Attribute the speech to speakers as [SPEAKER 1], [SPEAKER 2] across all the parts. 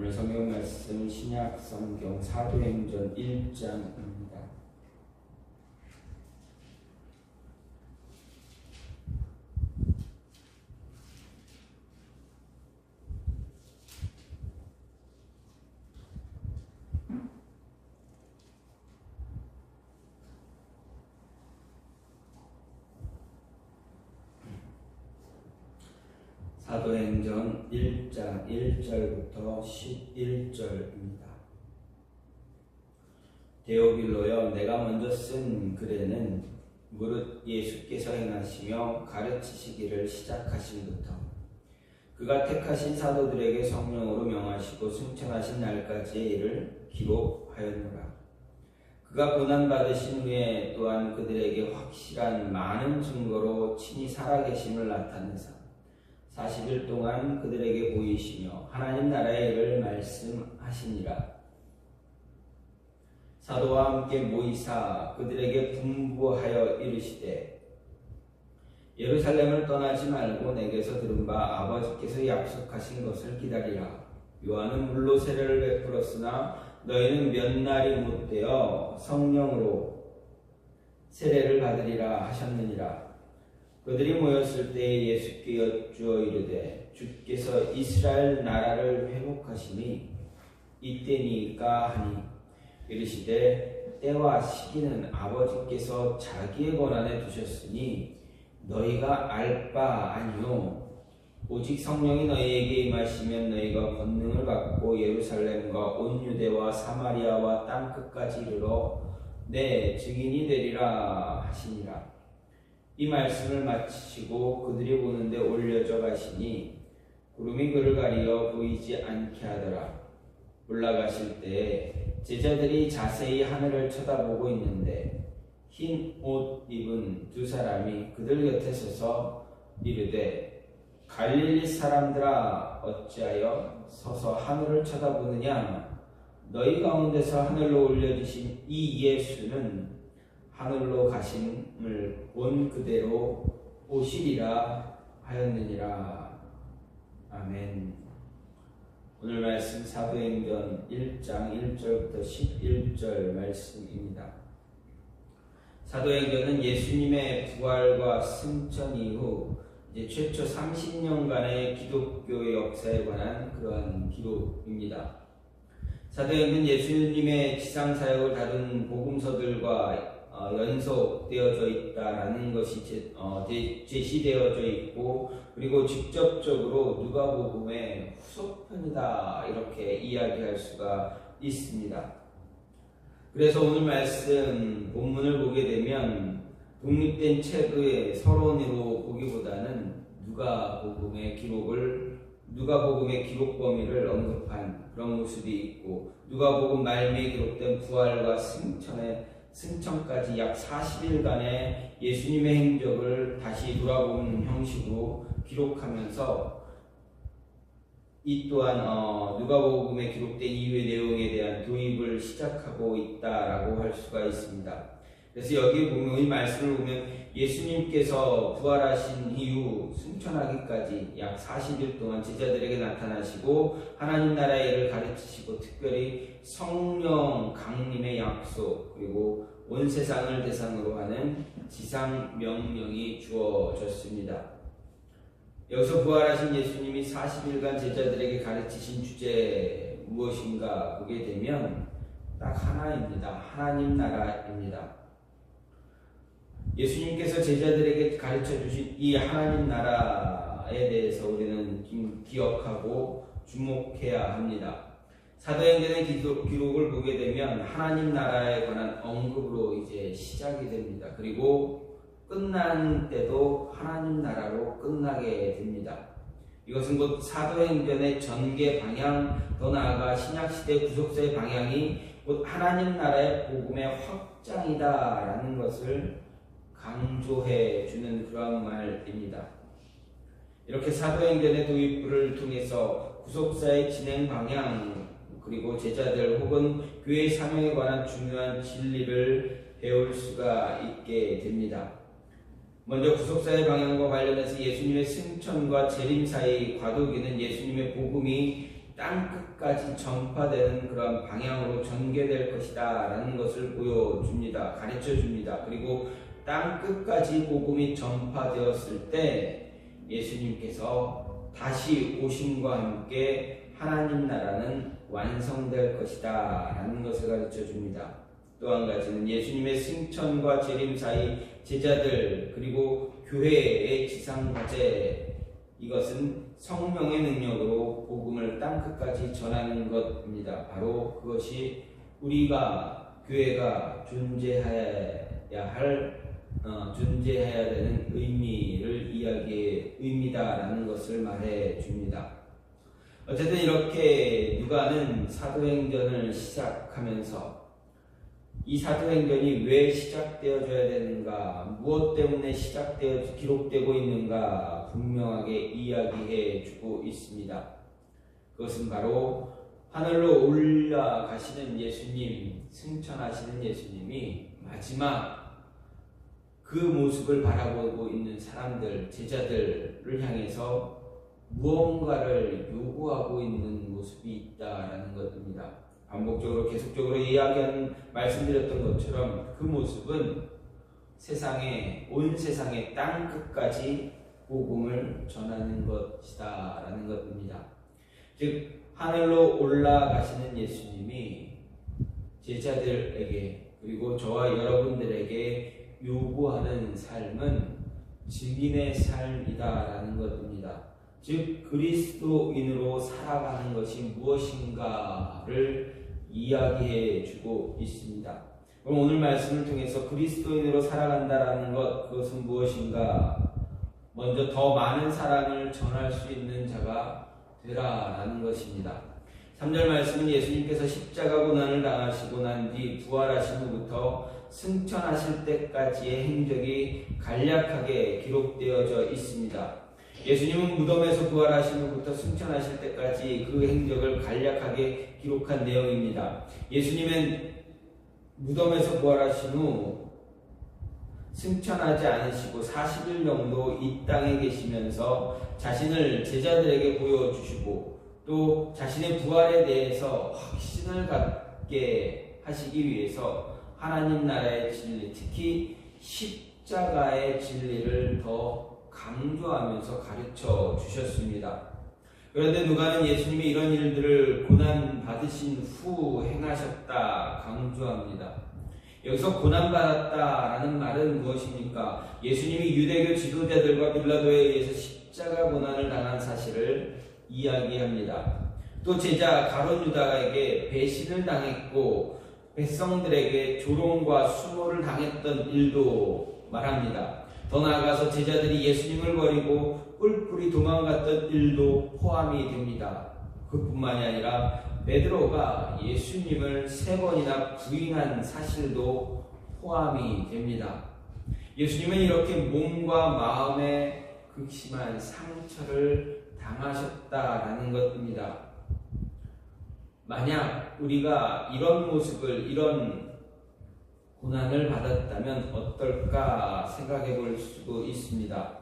[SPEAKER 1] 오늘 성경 말씀 신약 성경 사도행전 1장입니다. 사도행전 1장 1절부터 11절입니다. 데오빌로여, 내가 먼저 쓴 글에는 무릇 예수께서 행하시며 가르치시기를 시작하신부터 그가 택하신 사도들에게 성령으로 명하시고 승천하신 날까지의 일을 기록하였노라. 그가 고난받으신 후에 또한 그들에게 확실한 많은 증거로 친히 살아계심을 나타내사 40일 동안 그들에게 보이시며 하나님 나라의 일을 말씀하시니라. 사도와 함께 모이사 그들에게 분부하여 이르시되 예루살렘을 떠나지 말고 내게서 들은 바 아버지께서 약속하신 것을 기다리라. 요한은 물로 세례를 베풀었으나 너희는 몇 날이 못되어 성령으로 세례를 받으리라 하셨느니라. 그들이 모였을 때 예수께 여쭈어 이르되 주께서 이스라엘 나라를 회복하시니 이때니까 하니 이르시되 때와 시기는 아버지께서 자기의 권한에 두셨으니 너희가 알 바 아니요 오직 성령이 너희에게 임하시면 너희가 권능을 받고 예루살렘과 온 유대와 사마리아와 땅끝까지 이르러 내 증인이 되리라 하시니라. 이 말씀을 마치시고 그들이 보는데 올려져 가시니 구름이 그를 가리어 보이지 않게 하더라. 올라가실 때 제자들이 자세히 하늘을 쳐다보고 있는데 흰 옷 입은 두 사람이 그들 곁에 서서 이르되 갈릴리 사람들아 어찌하여 서서 하늘을 쳐다보느냐. 너희 가운데서 하늘로 올려주신 이 예수는 하늘로 가심을 본 그대로 오시리라 하였느니라. 아멘. 오늘 말씀 사도행전 1장 1절부터 11절 말씀입니다. 사도행전은 예수님의 부활과 승천 이후 최초 30년간의 기독교 역사에 관한 그러한 기록입니다. 사도행전 예수님의 지상사역을 다룬 복음서들과 연속되어져 있다라는 것이 제시되어져 있고, 그리고 직접적으로 누가복음의 후속편이다 이렇게 이야기할 수가 있습니다. 그래서 오늘 말씀 본문을 보게 되면 독립된 책의 서론으로 보기보다는 누가복음의 기록 범위를 언급한 그런 모습이 있고, 누가복음 말미에 기록된 부활과 승천까지 약 40일간의 예수님의 행적을 다시 돌아보는 형식으로 기록하면서 이 또한 누가복음에 기록된 이후의 내용에 대한 도입을 시작하고 있다라고 할 수가 있습니다. 그래서 여기 보면 이 말씀을 보면 예수님께서 부활하신 이후 승천하기까지 약 40일 동안 제자들에게 나타나시고 하나님 나라의 일을 가르치시고 특별히 성령 강림의 약속, 그리고 온 세상을 대상으로 하는 지상 명령이 주어졌습니다. 여기서 부활하신 예수님이 40일간 제자들에게 가르치신 주제 무엇인가 보게 되면 딱 하나입니다. 하나님 나라입니다. 예수님께서 제자들에게 가르쳐 주신 이 하나님 나라에 대해서 우리는 기억하고 주목해야 합니다. 사도행전의 기록을 보게 되면 하나님 나라에 관한 언급으로 이제 시작이 됩니다. 그리고 끝난 때도 하나님 나라로 끝나게 됩니다. 이것은 곧 사도행전의 전개 방향, 더 나아가 신약시대 구속사의 방향이 곧 하나님 나라의 복음의 확장이다라는 것을 강조해 주는 그런 말입니다. 이렇게 사도행전의 도입부를 통해서 구속사의 진행 방향, 그리고 제자들 혹은 교회의 사명에 관한 중요한 진리를 배울 수가 있게 됩니다. 먼저 구속사의 방향과 관련해서 예수님의 승천과 재림 사이 과도기는 예수님의 복음이 땅끝까지 전파되는 그런 방향으로 전개될 것이다 라는 것을 보여줍니다. 가르쳐줍니다. 그리고 땅끝까지 복음이 전파되었을 때 예수님께서 다시 오심과 함께 하나님 나라는 완성될 것이다 라는 것을 가르쳐줍니다. 또 한 가지는 예수님의 승천과 재림 사이 제자들 그리고 교회의 지상과제, 이것은 성령의 능력으로 복음을 땅끝까지 전하는 것입니다. 바로 그것이 우리가 교회가 존재해야 되는 의미를 의미다라는 것을 말해 줍니다. 어쨌든 이렇게 누가는 사도행전을 시작하면서 이 사도행전이 왜 시작되어져야 되는가, 무엇 때문에 기록되고 있는가 분명하게 이야기해 주고 있습니다. 그것은 바로 하늘로 올라가시는 예수님, 승천하시는 예수님이 마지막 그 모습을 바라보고 있는 사람들, 제자들을 향해서 무언가를 요구하고 있는 모습이 있다라는 것입니다. 반복적으로 계속적으로 말씀드렸던 것처럼 그 모습은 온 세상의 땅 끝까지 복음을 전하는 것이다 라는 것입니다. 즉 하늘로 올라가시는 예수님이 제자들에게 그리고 저와 여러분들에게 요구하는 삶은 증인의 삶이다라는 것입니다. 즉 그리스도인으로 살아가는 것이 무엇인가를 이야기해 주고 있습니다. 그럼 오늘 말씀을 통해서 그리스도인으로 살아간다라는 것, 그것은 무엇인가? 먼저 더 많은 사랑을 전할 수 있는 자가 되라라는 것입니다. 3절 말씀은 예수님께서 십자가 고난을 당하시고 난 뒤 부활하신 후부터 승천하실 때까지의 행적이 간략하게 기록되어져 있습니다. 예수님은 무덤에서 부활하신 후부터 승천하실 때까지 그 행적을 간략하게 기록한 내용입니다. 예수님은 무덤에서 부활하신 후 승천하지 않으시고 40일 정도 이 땅에 계시면서 자신을 제자들에게 보여주시고 또 자신의 부활에 대해서 확신을 갖게 하시기 위해서 하나님 나라의 진리, 특히 십자가의 진리를 더 강조하면서 가르쳐 주셨습니다. 그런데 누가는 예수님이 이런 일들을 고난 받으신 후 행하셨다 강조합니다. 여기서 고난 받았다라는 말은 무엇입니까? 예수님이 유대교 지도자들과 빌라도에 의해서 십자가 고난을 당한 사실을 이야기합니다. 또 제자 가룟 유다에게 배신을 당했고 백성들에게 조롱과 수모를 당했던 일도 말합니다. 더 나아가서 제자들이 예수님을 버리고 뿔뿔이 도망갔던 일도 포함이 됩니다. 그뿐만이 아니라 베드로가 예수님을 3번이나 부인한 사실도 포함이 됩니다. 예수님은 이렇게 몸과 마음에 극심한 상처를 당하셨다라는 것입니다. 만약 우리가 이런 모습을, 이런 고난을 받았다면 어떨까 생각해 볼 수 있습니다.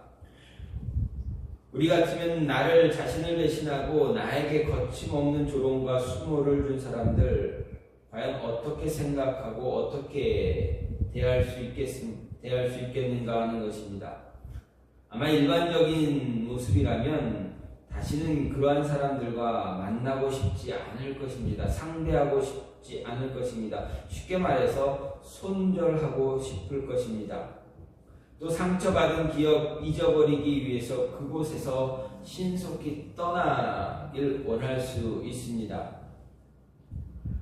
[SPEAKER 1] 우리 같으면 자신을 배신하고 나에게 거침없는 조롱과 수모를 준 사람들 과연 어떻게 생각하고 어떻게 대할 수 있겠는가 하는 것입니다. 아마 일반적인 모습이라면 다시는 그러한 사람들과 만나고 싶지 않을 것입니다. 상대하고 싶지 않을 것입니다. 쉽게 말해서 손절하고 싶을 것입니다. 또 상처받은 기억 잊어버리기 위해서 그곳에서 신속히 떠나길 원할 수 있습니다.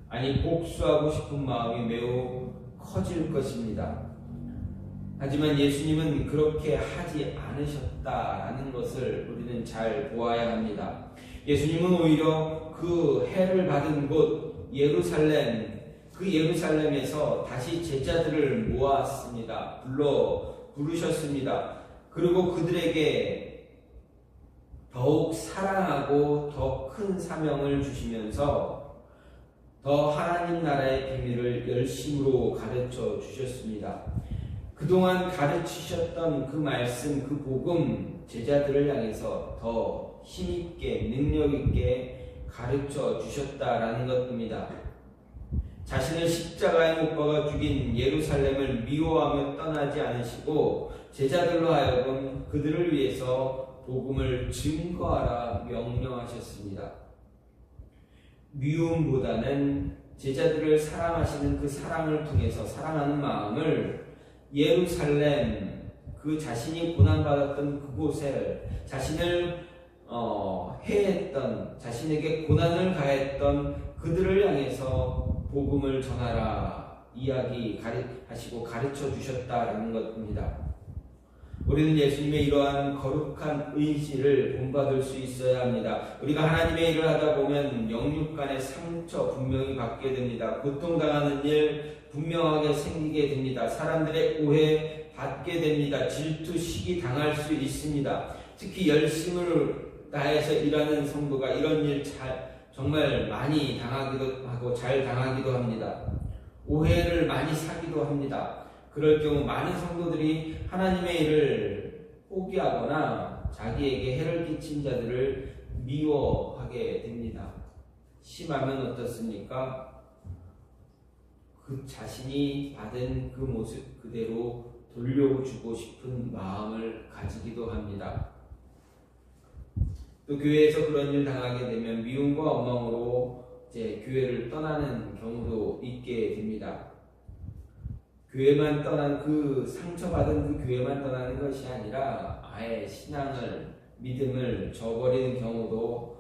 [SPEAKER 1] 아니 복수하고 싶은 마음이 매우 커질 것입니다. 하지만 예수님은 그렇게 하지 않으셨다라는 것을 우리는 잘 보아야 합니다. 예수님은 오히려 그 해를 받은 곳 예루살렘에서 다시 제자들을 모았습니다. 부르셨습니다. 그리고 그들에게 더욱 사랑하고 더 큰 사명을 주시면서 더 하나님 나라의 비밀을 열심으로 가르쳐 주셨습니다. 그동안 가르치셨던 그 말씀, 그 복음 제자들을 향해서 더 힘있게 능력있게 가르쳐 주셨다라는 것입니다. 자신을 십자가에 못 박아 죽인 예루살렘을 미워하며 떠나지 않으시고 제자들로 하여금 그들을 위해서 복음을 증거하라 명령하셨습니다. 미움보다는 제자들을 사랑하시는 그 사랑을 통해서 사랑하는 마음을 예루살렘, 그 자신이 고난받았던 그곳에 자신을 해했던, 자신에게 고난을 가했던 그들을 향해서 복음을 전하라 이야기하시고 가르쳐 주셨다라는 것입니다. 우리는 예수님의 이러한 거룩한 의지를 본받을 수 있어야 합니다. 우리가 하나님의 일을 하다 보면 영육 간의 상처 분명히 받게 됩니다. 고통당하는 일 분명하게 생기게 됩니다. 사람들의 오해 받게 됩니다. 질투, 시기 당할 수 있습니다. 특히 열심을 다해서 일하는 성도가 이런 일 정말 많이 당하기도 하고 잘 당하기도 합니다. 오해를 많이 사기도 합니다. 그럴 경우 많은 성도들이 하나님의 일을 포기하거나 자기에게 해를 끼친 자들을 미워하게 됩니다. 심하면 어떻습니까? 그 자신이 받은 그 모습 그대로 돌려주고 싶은 마음을 가지기도 합니다. 또 교회에서 그런 일 당하게 되면 미움과 원망으로 이제 교회를 떠나는 경우도 있게 됩니다. 교회만 떠난 그 상처받은 그 교회만 떠나는 것이 아니라 아예 신앙을 믿음을 저버리는 경우도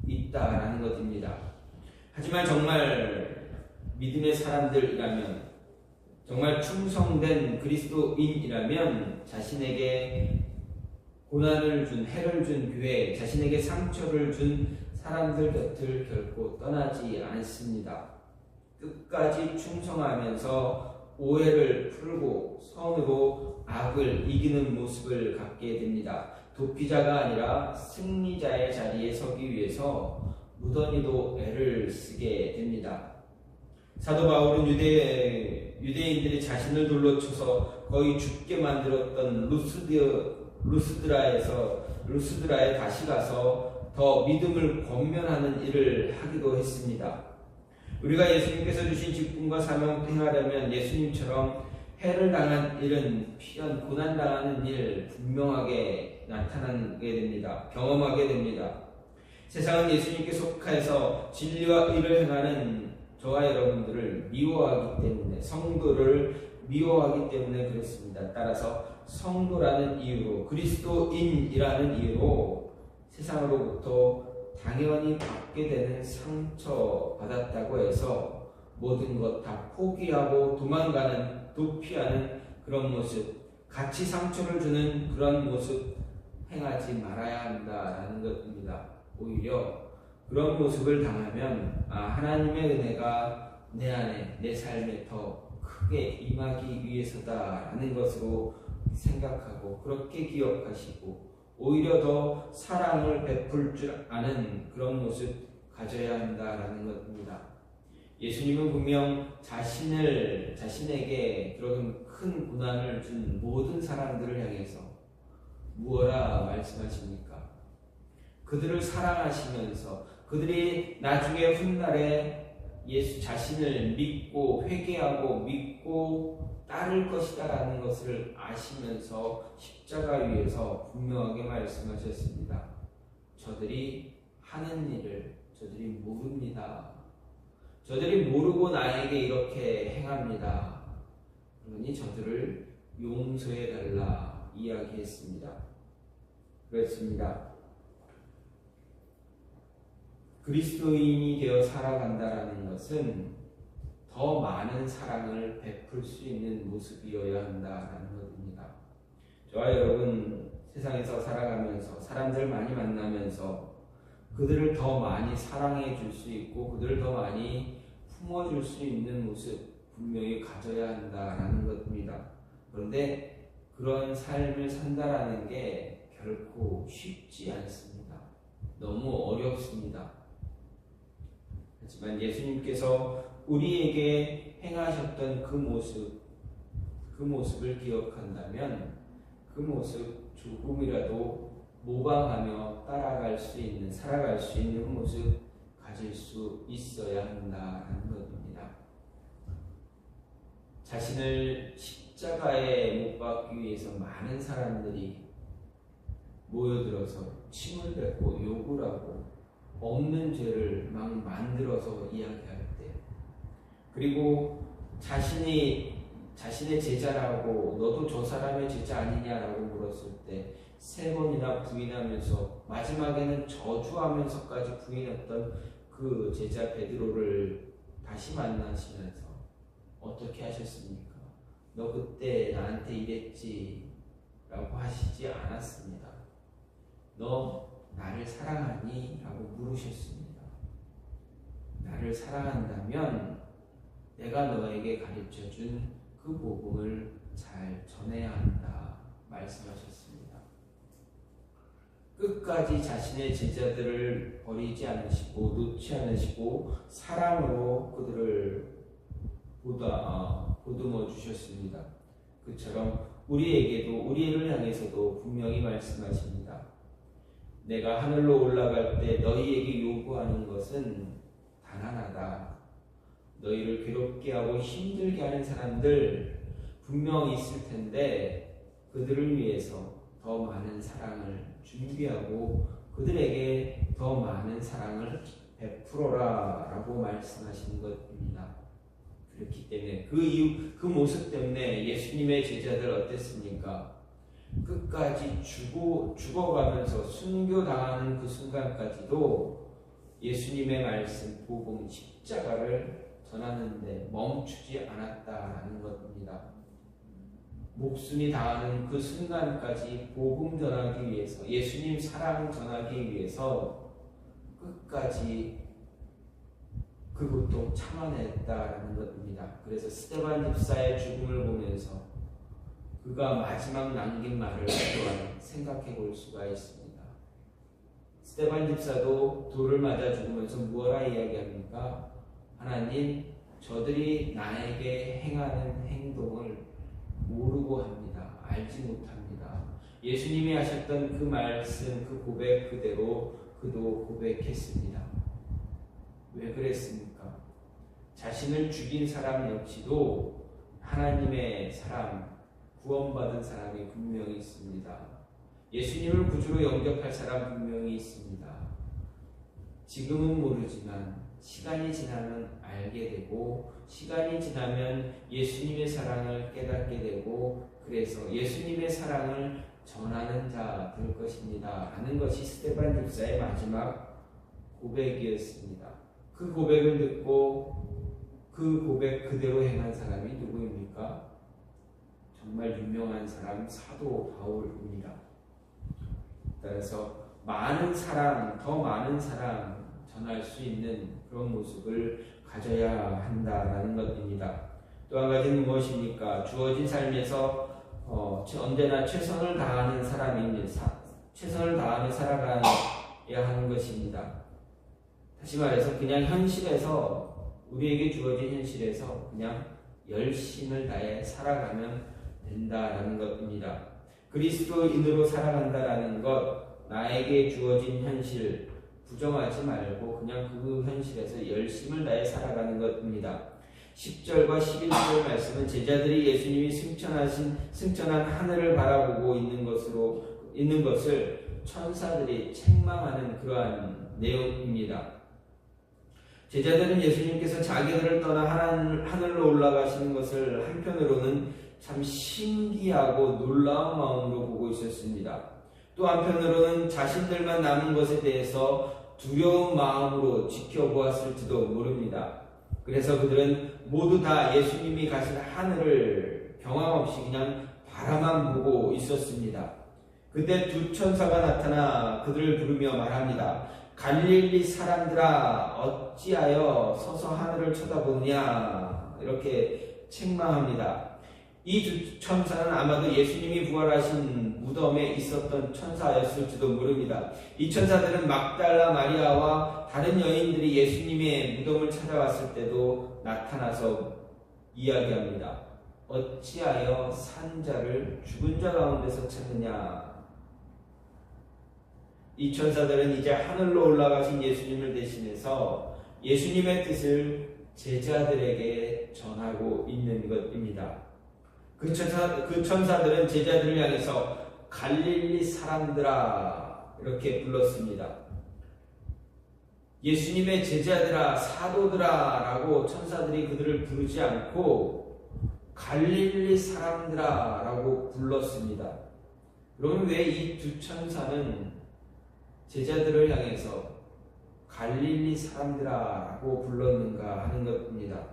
[SPEAKER 1] 있다라는 것입니다. 하지만 정말 믿음의 사람들이라면 정말 충성된 그리스도인이라면 자신에게 고난을 준 해를 준 교회, 자신에게 상처를 준 사람들 곁을 결코 떠나지 않습니다. 끝까지 충성하면서 오해를 풀고 선으로 악을 이기는 모습을 갖게 됩니다. 도피자가 아니라 승리자의 자리에 서기 위해서 무던히도 애를 쓰게 됩니다. 사도 바울은 유대인들이 자신을 돌로 쳐서 거의 죽게 만들었던 루스드라에 다시 가서 더 믿음을 권면하는 일을 하기도 했습니다. 우리가 예수님께서 주신 직분과 사명을 행하려면 예수님처럼 해를 당한 일은 필연 고난당하는 일 분명하게 나타나게 됩니다. 경험하게 됩니다. 세상은 예수님께 속해서 진리와 의를 행하는 저와 여러분들을 미워하기 때문에, 성도를 미워하기 때문에 그렇습니다. 따라서 성도라는 이유로, 그리스도인이라는 이유로 세상으로부터 당연히 받게 되는 상처 받았다고 해서 모든 것 다 포기하고 도망가는, 도피하는 그런 모습, 같이 상처를 주는 그런 모습 행하지 말아야 한다라는 것입니다. 오히려 그런 모습을 당하면 하나님의 은혜가 내 안에, 내 삶에 더 크게 임하기 위해서다라는 것으로 생각하고 그렇게 기억하시고 오히려 더 사랑을 베풀 줄 아는 그런 모습 가져야 한다라는 것입니다. 예수님은 분명 자신에게 그런 큰 고난을 준 모든 사람들을 향해서 무엇라 말씀하십니까? 그들을 사랑하시면서 그들이 나중에 훗날에 예수 자신을 믿고 회개하고 믿고 따를 것이다라는 것을 아시면서 십자가 위에서 분명하게 말씀하셨습니다. 저들이 하는 일을 저들이 모릅니다. 저들이 모르고 나에게 이렇게 행합니다. 그러니 저들을 용서해달라 이야기했습니다. 그렇습니다. 그리스도인이 되어 살아간다라는 것은 더 많은 사랑을 베풀 수 있는 모습이어야 한다라는 것입니다. 저와 여러분 세상에서 살아가면서 사람들 많이 만나면서 그들을 더 많이 사랑해 줄 수 있고 그들을 더 많이 품어줄 수 있는 모습 분명히 가져야 한다라는 것입니다. 그런데 그런 삶을 산다라는 게 결코 쉽지 않습니다. 너무 어렵습니다. 하지만 예수님께서 우리에게 행하셨던 그 모습을 기억한다면 그 모습 조금이라도 모방하며 따라갈 나아갈 수 있는, 살아갈 수 있는 모습 가질 수 있어야 한다는 것입니다. 자신을 십자가에 못 박기 위해서 많은 사람들이 모여들어서 침을 뱉고 욕을 하고 없는 죄를 막 만들어서 이야기할 때, 그리고 자신의 제자라고 너도 저 사람의 제자 아니냐라고 물었을 때 3번이나 부인하면서 마지막에는 저주하면서까지 부인했던 그 제자 베드로를 다시 만나시면서 어떻게 하셨습니까? 너 그때 나한테 이랬지 라고 하시지 않았습니다. 너 나를 사랑하니? 라고 물으셨습니다. 나를 사랑한다면 내가 너에게 가르쳐준 그 복음을 잘 전해야 한다 말씀하셨습니다. 끝까지 자신의 제자들을 버리지 않으시고 놓지 않으시고 사랑으로 그들을 보듬어 주셨습니다. 그처럼 우리를 향해서도 분명히 말씀하십니다. 내가 하늘로 올라갈 때 너희에게 요구하는 것은 단 하나다. 너희를 괴롭게 하고 힘들게 하는 사람들 분명히 있을 텐데 그들을 위해서 더 많은 사랑을 준비하고 그들에게 더 많은 사랑을 베풀어라 라고 말씀하시는 것입니다. 그렇기 때문에 그 모습 때문에 예수님의 제자들 어땠습니까? 끝까지 죽어가면서 순교당하는 그 순간까지도 예수님의 말씀, 복음, 십자가를 전하는데 멈추지 않았다라는 것입니다. 목숨이 다하는 그 순간까지 복음 전하기 위해서, 예수님 사랑 전하기 위해서 끝까지 그것도 참아냈다라는 것입니다. 그래서 스데반 집사의 죽음을 보면서 그가 마지막 남긴 말을 또한 생각해 볼 수가 있습니다. 스데반 집사도 돌을 맞아 죽으면서 무엇라 이야기합니까? 하나님, 저들이 나에게 행하는 행동을 모르고 합니다. 알지 못합니다. 예수님이 하셨던 그 말씀, 그 고백 그대로 그도 고백했습니다. 왜 그랬습니까? 자신을 죽인 사람 역시도 하나님의 사람, 구원받은 사람이 분명히 있습니다. 예수님을 구주로 영접할 사람 분명히 있습니다. 지금은 모르지만 시간이 지나면 알게 되고 시간이 지나면 예수님의 사랑을 깨닫게 되고 그래서 예수님의 사랑을 전하는 자 될 것입니다 라는 것이 스데반 집사의 마지막 고백이었습니다. 그 고백을 듣고 그 고백 그대로 행한 사람이 누구입니까? 정말 유명한 사람 사도 바울입니다. 따라서 많은 사랑, 더 많은 사랑 전할 수 있는 그런 모습을 가져야 한다라는 것입니다. 또 한 가지는 무엇입니까? 주어진 삶에서 언제나 최선을 다하는 사람입니다. 최선을 다하며 살아가야 하는 것입니다. 다시 말해서 그냥 현실에서 우리에게 주어진 현실에서 그냥 열심을 다해 살아가면 된다라는 것입니다. 그리스도인으로 살아간다라는 것, 나에게 주어진 현실 부정하지 말고 그냥 그 현실에서 열심을 다해 살아가는 것입니다. 10절과 11절 말씀은 제자들이 예수님이 승천한 하늘을 바라보고 있는 것을 천사들이 책망하는 그러한 내용입니다. 제자들은 예수님께서 자기들을 떠나 하늘로 올라가시는 것을 한편으로는 참 신기하고 놀라운 마음으로 보고 있었습니다. 또 한편으로는 자신들만 남은 것에 대해서 두려운 마음으로 지켜보았을지도 모릅니다. 그래서 그들은 모두 다 예수님이 가신 하늘을 경황 없이 그냥 바라만 보고 있었습니다. 그때 두 천사가 나타나 그들을 부르며 말합니다. 갈릴리 사람들아 어찌하여 서서 하늘을 쳐다보느냐 이렇게 책망합니다. 이 두 천사는 아마도 예수님이 부활하신 무덤에 있었던 천사였을지도 모릅니다. 이 천사들은 막달라 마리아와 다른 여인들이 예수님의 무덤을 찾아왔을 때도 나타나서 이야기합니다. 어찌하여 산 자를 죽은 자 가운데서 찾느냐. 이 천사들은 이제 하늘로 올라가신 예수님을 대신해서 예수님의 뜻을 제자들에게 전하고 있는 것입니다. 그 천사들은 제자들을 향해서 갈릴리 사람들아 이렇게 불렀습니다. 예수님의 제자들아, 사도들아 라고 천사들이 그들을 부르지 않고 갈릴리 사람들아 라고 불렀습니다. 그러면 왜 이 두 천사는 제자들을 향해서 갈릴리 사람들아 라고 불렀는가 하는 것입니다.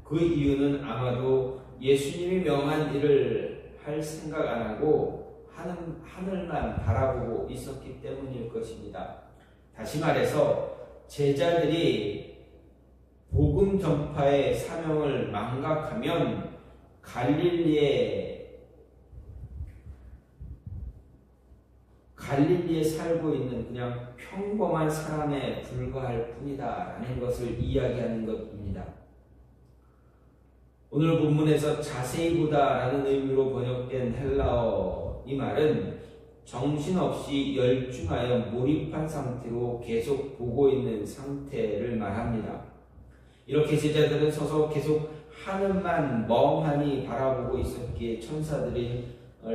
[SPEAKER 1] 그 이유는 아마도 예수님이 명한 일을 할 생각 안 하고 하늘만 바라보고 있었기 때문일 것입니다. 다시 말해서 제자들이 복음 전파의 사명을 망각하면 갈릴리에 살고 있는 그냥 평범한 사람에 불과할 뿐이다 라는 것을 이야기하는 것입니다. 오늘 본문에서 자세히 보다 라는 의미로 번역된 헬라어 이 말은 정신없이 열중하여 몰입한 상태로 계속 보고 있는 상태를 말합니다. 이렇게 제자들은 서서 계속 하늘만 멍하니 바라보고 있었기에 천사들을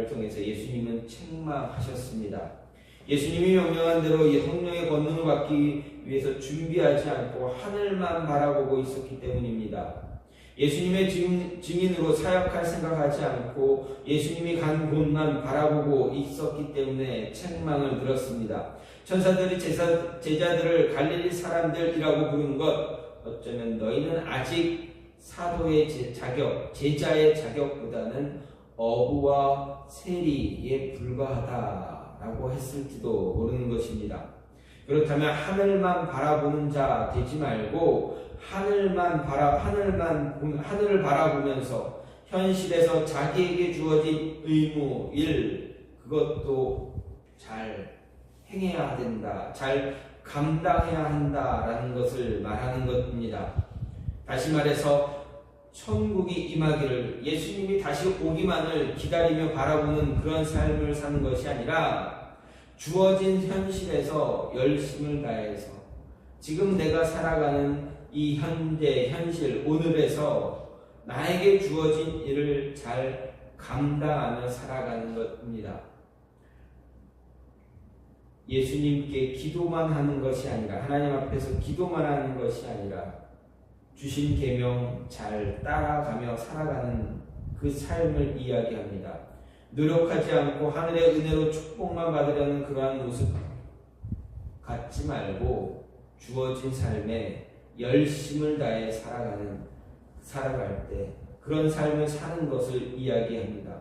[SPEAKER 1] 통해서 예수님은 책망하셨습니다. 예수님이 명령한 대로 성령의 권능을 받기 위해서 준비하지 않고 하늘만 바라보고 있었기 때문입니다. 예수님의 증인으로 사역할 생각하지 않고 예수님이 간 곳만 바라보고 있었기 때문에 책망을 들었습니다. 천사들이 제자들을 갈릴리 사람들이라고 부른 것, 어쩌면 너희는 아직 사도의 자격, 제자의 자격보다는 어부와 세리에 불과하다라고 했을지도 모르는 것입니다. 그렇다면 하늘만 바라보는 자 되지 말고 하늘을 바라보면서 현실에서 자기에게 주어진 의무, 일, 그것도 잘 행해야 된다, 잘 감당해야 한다라는 것을 말하는 것입니다. 다시 말해서 천국이 임하기를, 예수님이 다시 오기만을 기다리며 바라보는 그런 삶을 사는 것이 아니라 주어진 현실에서 열심을 다해서 지금 내가 살아가는 이 현재, 현실, 오늘에서 나에게 주어진 일을 잘 감당하며 살아가는 것입니다. 예수님께 기도만 하는 것이 아니라, 하나님 앞에서 기도만 하는 것이 아니라 주신 계명 잘 따라가며 살아가는 그 삶을 이야기합니다. 노력하지 않고 하늘의 은혜로 축복만 받으려는 그러한 모습 갖지 말고 주어진 삶에 열심을 다해 살아갈 때 그런 삶을 사는 것을 이야기합니다.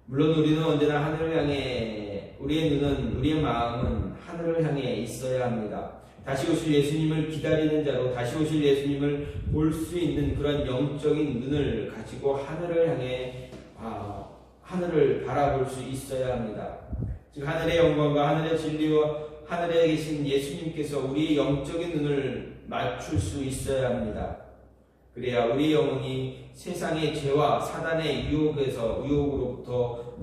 [SPEAKER 1] 물론 우리는 언제나 하늘을 향해, 우리의 눈은, 우리의 마음은 하늘을 향해 있어야 합니다. 다시 오실 예수님을 기다리는 자로 다시 오실 예수님을 볼 수 있는 그런 영적인 눈을 가지고 하늘을 향해 하늘을 바라볼 수 있어야 합니다. 즉 하늘의 영광과 하늘의 진리와 하늘에 계신 예수님께서 우리의 영적인 눈을 맞출 수 있어야 합니다. 그래야 우리 영혼이 세상의 죄와 사단의 유혹으로부터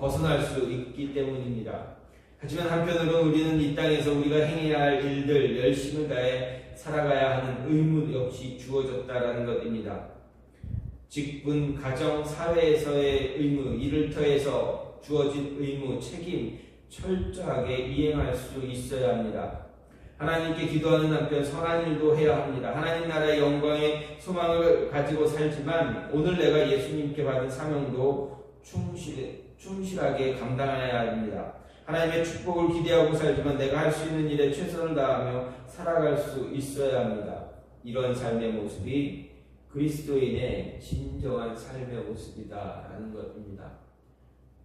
[SPEAKER 1] 벗어날 수 있기 때문입니다. 하지만 한편으로는 우리는 이 땅에서 우리가 행해야 할 일들, 열심을 다해 살아가야 하는 의무 역시 주어졌다라는 것입니다. 직분, 가정, 사회에서의 의무, 일터에서 주어진 의무, 책임 철저하게 이행할 수 있어야 합니다. 하나님께 기도하는 한편 선한 일도 해야 합니다. 하나님 나라의 영광의 소망을 가지고 살지만 오늘 내가 예수님께 받은 사명도 충실하게 감당해야 합니다. 하나님의 축복을 기대하고 살지만 내가 할 수 있는 일에 최선을 다하며 살아갈 수 있어야 합니다. 이런 삶의 모습이 그리스도인의 진정한 삶의 모습이다라는 것입니다.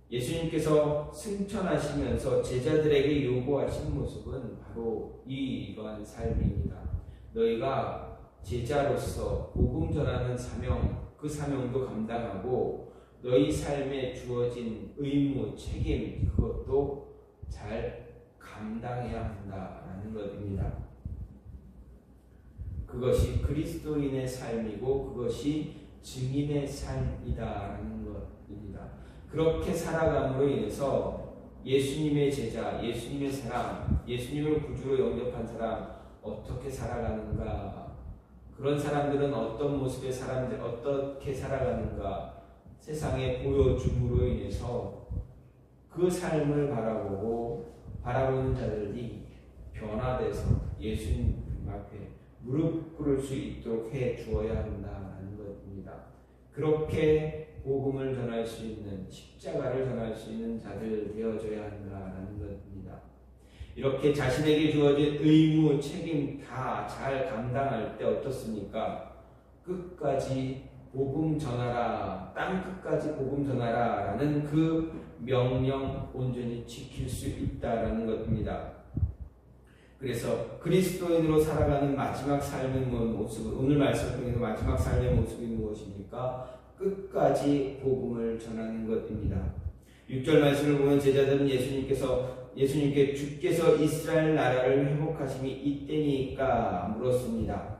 [SPEAKER 1] 예수님께서 승천하시면서 제자들에게 요구하신 모습은 바로 이러한 삶입니다. 너희가 제자로서 복음 전하는 사명, 그 사명도 감당하고 너희 삶에 주어진 의무, 책임, 그것도 잘 감당해야 한다라는 것입니다. 그것이 그리스도인의 삶이고 그것이 증인의 삶이다라는 것입니다. 그렇게 살아감으로 인해서 예수님의 제자, 예수님의 사람, 예수님을 구주로 영접한 사람 어떻게 살아가는가? 그런 사람들은 어떤 모습의 사람들 어떻게 살아가는가? 세상에 보여줌으로 인해서 그 삶을 바라보는 자들이 변화돼서 예수님 앞에 무릎 꿇을 수 있도록 해 주어야 한다는 것입니다. 그렇게 복음을 전할 수 있는, 십자가를 전할 수 있는 자들 되어줘야 한다는 것입니다. 이렇게 자신에게 주어진 의무, 책임 다 잘 감당할 때 어떻습니까? 끝까지 복음 전하라, 땅 끝까지 복음 전하라 라는 그 명령 온전히 지킬 수 있다는 것입니다. 그래서 그리스도인으로 살아가는 마지막 삶의 모습, 오늘 말씀을 통해서 마지막 삶의 모습이 무엇입니까? 끝까지 복음을 전하는 것입니다. 6절 말씀을 보면 제자들은 예수님께 주께서 이스라엘 나라를 회복하심이 이때니까 물었습니다.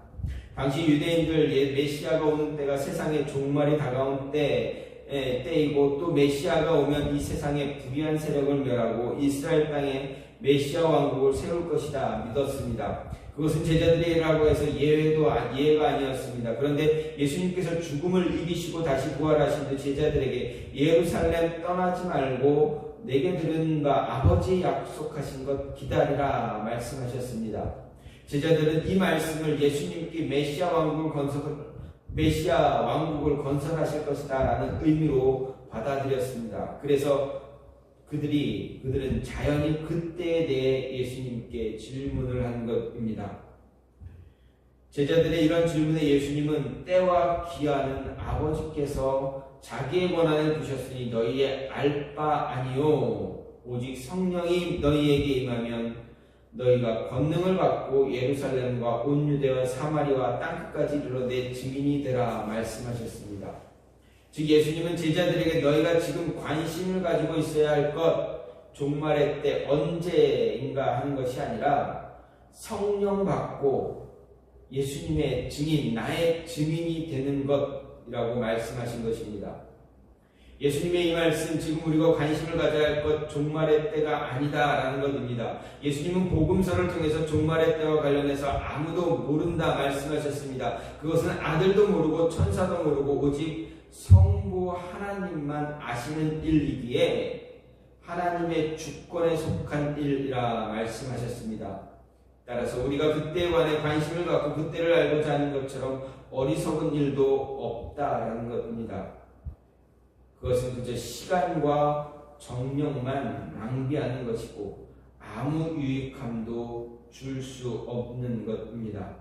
[SPEAKER 1] 당시 유대인들 메시아가 오는 때가 세상의 종말이 다가온 때이고 또 메시아가 오면 이 세상의 불의한 세력을 멸하고 이스라엘 땅에 메시아 왕국을 세울 것이다 믿었습니다. 그것은 제자들이라고 해서 예외가 아니었습니다. 그런데 예수님께서 죽음을 이기시고 다시 부활하신 그 제자들에게 예루살렘 떠나지 말고 내게 들은 바 아버지 약속하신 것 기다리라 말씀하셨습니다. 제자들은 이 말씀을 예수님께 메시아 왕국을 건설하실 것이다 라는 의미로 받아들였습니다. 그래서 그들은 자연히 그때에 대해 예수님께 질문을 한 것입니다. 제자들의 이런 질문에 예수님은 때와 기한은 아버지께서 자기의 권한에 두셨으니 너희의 알 바 아니요 오직 성령이 너희에게 임하면 너희가 권능을 받고 예루살렘과 온 유대와 사마리아와 땅끝까지 이르러 내 증인이 되라 말씀하셨습니다. 즉 예수님은 제자들에게 너희가 지금 관심을 가지고 있어야 할 것 종말의 때 언제인가 하는 것이 아니라 성령 받고 예수님의 증인, 나의 증인이 되는 것이라고 말씀하신 것입니다. 예수님의 이 말씀, 지금 우리가 관심을 가져야 할 것 종말의 때가 아니다라는 것입니다. 예수님은 복음서를 통해서 종말의 때와 관련해서 아무도 모른다 말씀하셨습니다. 그것은 아들도 모르고 천사도 모르고 오직 성부 하나님만 아시는 일이기에 하나님의 주권에 속한 일이라 말씀하셨습니다. 따라서 우리가 그때에 관해 관심을 갖고 그때를 알고자 하는 것처럼 어리석은 일도 없다라는 것입니다. 그것은 그저 시간과 정력만 낭비하는 것이고 아무 유익함도 줄 수 없는 것입니다.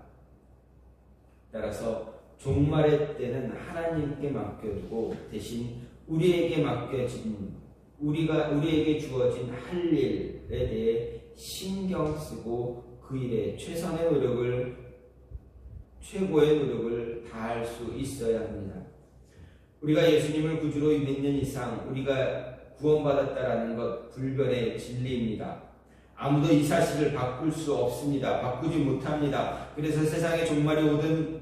[SPEAKER 1] 따라서 종말의 때는 하나님께 맡겨두고 대신 우리에게 우리에게 주어진 할 일에 대해 신경 쓰고 그 일에 최고의 노력을 다할 수 있어야 합니다. 우리가 예수님을 구주로 믿는 이상 우리가 구원받았다라는 것 불변의 진리입니다. 아무도 이 사실을 바꿀 수 없습니다. 바꾸지 못합니다. 그래서 세상에 종말이 오든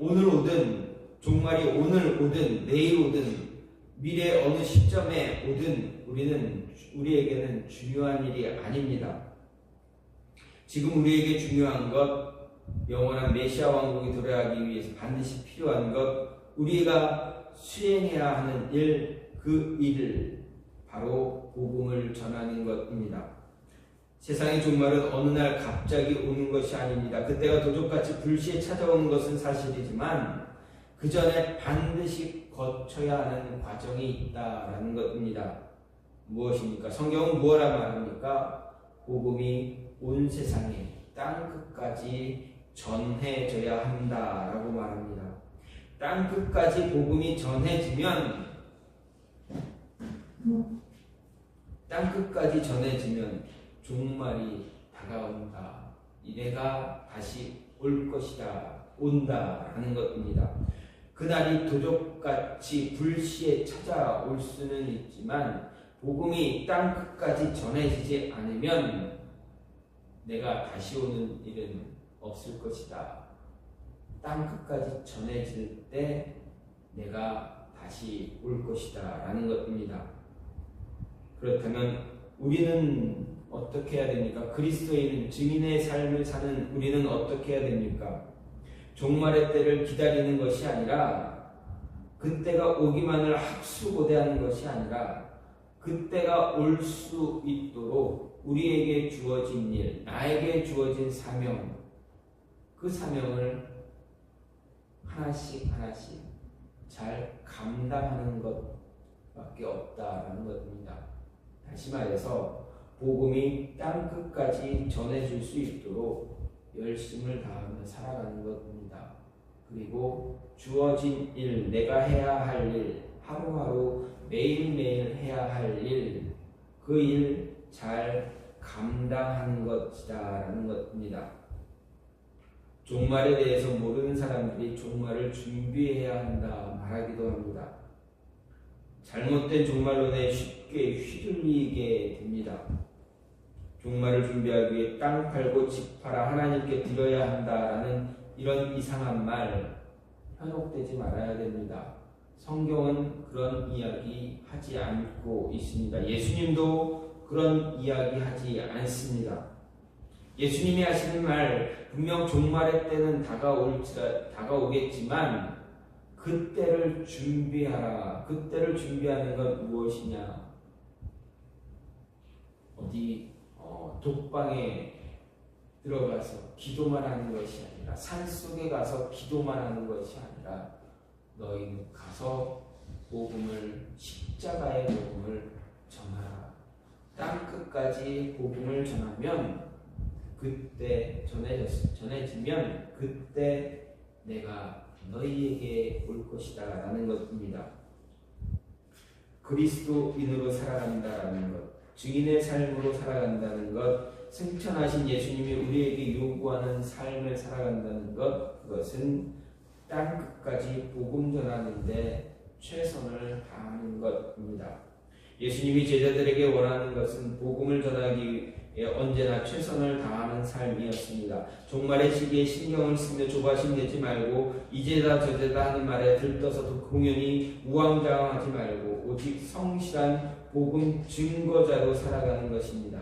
[SPEAKER 1] 오늘 오든 종말이 오늘 오든 내일 오든 미래 어느 시점에 오든 우리에게는 중요한 일이 아닙니다. 지금 우리에게 중요한 것, 영원한 메시아 왕국이 도래하기 위해서 반드시 필요한 것, 우리가 수행해야 하는 일, 그 일을 바로 복음을 전하는 것입니다. 세상의 종말은 어느 날 갑자기 오는 것이 아닙니다. 그때가 도적같이 불시에 찾아오는 것은 사실이지만 그 전에 반드시 거쳐야 하는 과정이 있다라는 것입니다. 무엇입니까? 성경은 무엇라 말합니까? 복음이 온 세상에 땅 끝까지 전해져야 한다라고 말합니다. 땅 끝까지 복음이 전해지면 종말이 다가온다. 이래가 다시 올 것이다. 온다라는 것입니다. 그날이 도적같이 불시에 찾아올 수는 있지만 복음이 땅 끝까지 전해지지 않으면 내가 다시 오는 일은 없을 것이다. 땅 끝까지 전해질 때 내가 다시 올 것이다 라는 것입니다. 그렇다면 우리는 어떻게 해야 됩니까? 그리스도인 증인의 삶을 사는 우리는 어떻게 해야 됩니까? 종말의 때를 기다리는 것이 아니라 그때가 오기만을 학수고대하는 것이 아니라 그때가 올 수 있도록 우리에게 주어진 일, 나에게 주어진 사명, 그 사명을 하나씩 하나씩 잘 감당하는 것밖에 없다라는 것입니다. 다시 말해서 복음이 땅 끝까지 전해질 수 있도록 열심을 다하며 살아가는 것입니다. 그리고 주어진 일, 내가 해야 할 일, 하루하루 매일매일 해야 할 일, 그 일 잘 감당하는 것이다라는 것입니다. 종말에 대해서 모르는 사람들이 종말을 준비해야 한다 말하기도 합니다. 잘못된 종말론에 쉽게 휘둘리게 됩니다. 종말을 준비하기 위해 땅 팔고 집 팔아 하나님께 드려야 한다라는 이런 이상한 말 현혹되지 말아야 됩니다. 성경은 그런 이야기 하지 않고 있습니다. 예수님도 그런 이야기 하지 않습니다. 예수님이 하시는 말, 분명 종말의 때는 다가오겠지만 그때를 준비하라. 그때를 준비하는 건 무엇이냐? 어디 독방에 들어가서 기도만 하는 것이 아니라, 산속에 가서 기도만 하는 것이 아니라 너희는 가서 복음을, 십자가의 복음을 전하라. 땅 끝까지 복음을 전하면, 그때 전해지면 그때 내가 너희에게 올 것이다 라는 것입니다. 그리스도인으로 살아간다라는 것, 증인의 삶으로 살아간다는 것, 승천하신 예수님이 우리에게 요구하는 삶을 살아간다는 것, 그것은 땅 끝까지 복음 전하는데 최선을 다하는 것입니다. 예수님이 제자들에게 원하는 것은 복음을 전하기 위해 언제나 최선을 다하는 삶이었습니다. 종말의 시기에 신경을 쓰며 조바심 내지 말고 이제다 저제다 하는 말에 들떠서 공연히 우왕좌왕하지 말고 오직 성실한 복음 증거자로 살아가는 것입니다.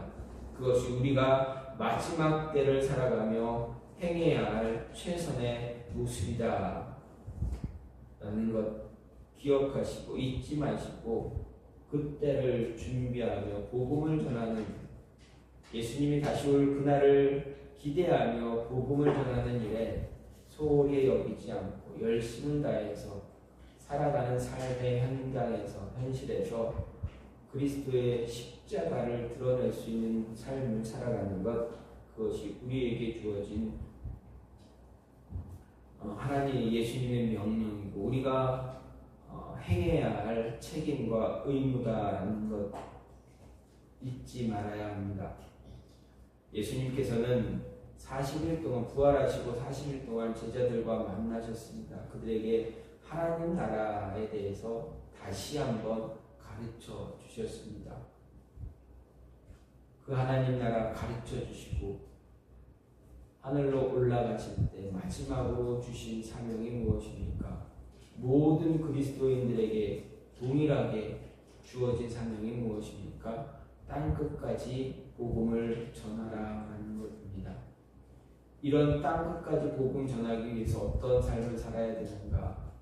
[SPEAKER 1] 그것이 우리가 마지막 때를 살아가며 행해야 할 최선의 모습이다 라는 것 기억하시고 잊지 마시고 그때를 준비하며 복음을 전하는, 예수님이 다시 올 그날을 기대하며 복음을 전하는 일에 소홀히 여기지 않고 열심을 다해서 살아가는 삶의 현실에서 그리스도의 십자가를 드러낼 수 있는 삶을 살아가는 것, 그것이 우리에게 주어진 하나님 예수님의 명령이고 우리가 행해야 할 책임과 의무다라는 것 잊지 말아야 합니다. 예수님께서는 40일 동안 부활하시고 40일 동안 제자들과 만나셨습니다. 그들에게 하나님 나라에 대해서 다시 한번 가르쳐 주셨습니다. 그 하나님 나라 가르쳐 주시고 하늘로 올라가실 때 마지막으로 주신 사명이 무엇입니까? 모든 그리스도인들에게 동일하게 주어진 사명이 무엇입니까? 땅 끝까지 복음을 전하라 하는 것입니다. 이런 땅 끝까지 복음 전하기 위해서 어떤 삶을 살아야 되는가?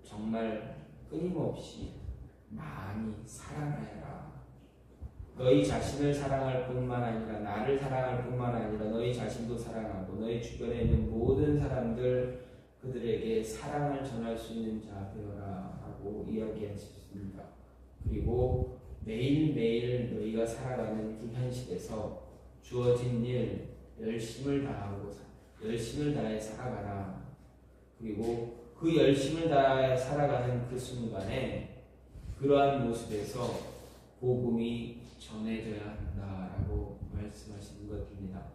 [SPEAKER 1] 정말 끊임없이 많이 사랑하여라. 너희 자신을 사랑할 뿐만 아니라 나를 사랑할 뿐만 아니라 너희 자신도 사랑하고 너희 주변에 있는 모든 사람들 그들에게 사랑을 전할 수 있는 자 되어라 하고 이야기하셨습니다. 그리고 매일매일 너희가 살아가는 그 현실에서 주어진 일 열심을 다해 살아가라. 그리고 그 열심을 다해 살아가는 그 순간에 그러한 모습에서 복음이 전해져야 한다라고 말씀하시는 것입니다.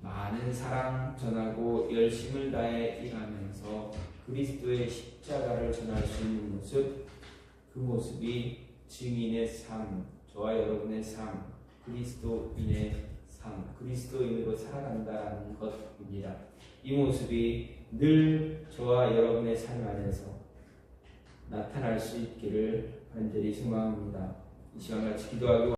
[SPEAKER 1] 많은 사랑 전하고 열심을 다해 일하면서 그리스도의 십자가를 전할 수 있는 모습, 그 모습이 증인의 삶, 저와 여러분의 삶, 그리스도인의 삶, 그리스도인으로 살아간다는 것입니다. 이 모습이 늘 저와 여러분의 삶 안에서 나타날 수 있기를 간절히 소망합니다. 이 시간 같이 기도하고